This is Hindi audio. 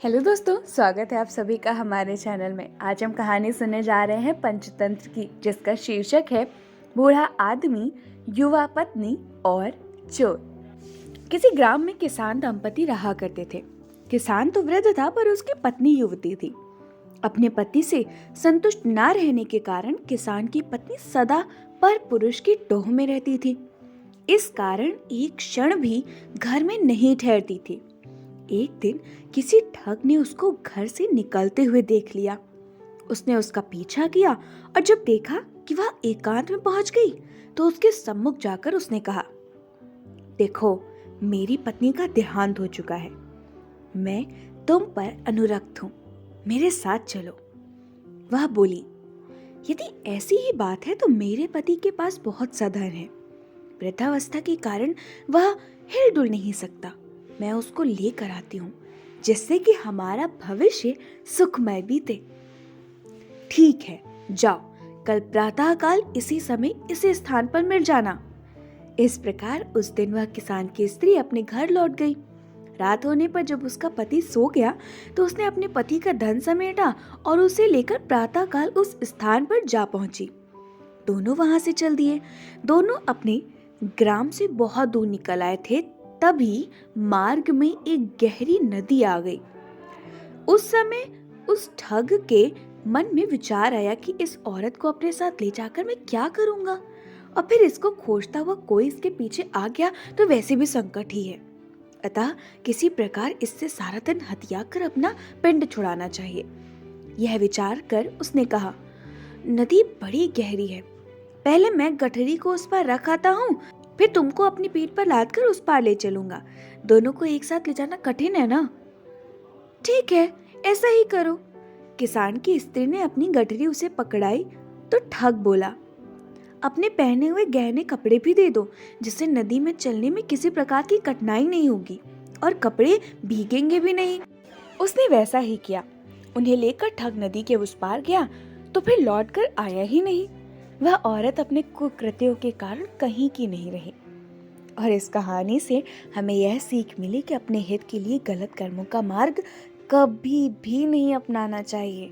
हेलो दोस्तों, स्वागत है आप सभी का हमारे चैनल में। आज हम कहानी सुनने जा रहे हैं पंचतंत्र की, जिसका शीर्षक है बूढ़ा आदमी, युवा पत्नी और चोर। किसी ग्राम में किसान दंपति रहा करते थे। किसान तो वृद्ध था, पर उसकी पत्नी युवती थी। अपने पति से संतुष्ट ना रहने के कारण किसान की पत्नी सदा पर पुरुष की टोह में रहती थी। इस कारण एक क्षण भी घर में नहीं ठहरती थी। एक दिन किसी ठग ने उसको घर से निकलते हुए देख लिया। उसने उसका पीछा किया और जब देखा कि वह एकांत में पहुंच गई, तो उसके सम्मुख जाकर उसने कहा, देखो, मेरी पत्नी का देहांत हो चुका है। मैं तुम पर अनुरक्त हूँ, मेरे साथ चलो। वह बोली, यदि ऐसी ही बात है तो मेरे पति के पास बहुत सा धन है। वृद्धावस्था के कारण वह हिलडुल नहीं सकता। मैं उसको लेकर आती हूँ, जिससे कि हमारा भविष्य सुखमय बीते। ठीक है, जाओ, कल प्रातःकाल इसी समय इसी स्थान पर मिल जाना। इस प्रकार उस दिन वह किसान की स्त्री अपने घर लौट गई। रात होने पर जब उसका पति सो गया, तो उसने अपने पति का धन समेटा और उसे लेकर प्रातःकाल उस स्थान पर जा पहुंची। दोनों वहां से चल दिए। दोनों अपने ग्राम से बहुत दूर निकल आए थे। तभी मार्ग में एक गहरी नदी आ गई। उस समय उस ठग के मन में विचार आया कि इस औरत को अपने साथ ले जाकर मैं क्या करूंगा, और फिर इसको खोजता हुआ कोई इसके पीछे आ गया तो वैसे भी संकट ही है। अतः किसी प्रकार इससे सारा धन हथिया कर अपना पिंड छुड़ाना चाहिए। यह विचार कर उसने कहा, नदी बड़ी गहरी है, पहले मैं गठरी को उस पर रख आता हूँ, फिर तुमको अपनी पीठ पर लाद कर उस पार ले चलूंगा। दोनों को एक साथ ले जाना कठिन है ना। ठीक है, ऐसा ही करो। किसान की स्त्री ने अपनी गठरी उसे पकड़ाई तो ठग बोला, अपने पहने हुए गहने कपड़े भी दे दो, जिससे नदी में चलने में किसी प्रकार की कठिनाई नहीं होगी और कपड़े भीगेंगे भी नहीं। उसने वैसा ही किया। उन्हें लेकर ठग नदी के उस पार गया तो फिर लौट कर आया ही नहीं। वह औरत अपने कुकृत्यों के कारण कहीं की नहीं रही। और इस कहानी से हमें यह सीख मिली कि अपने हित के लिए गलत कर्मों का मार्ग कभी भी नहीं अपनाना चाहिए।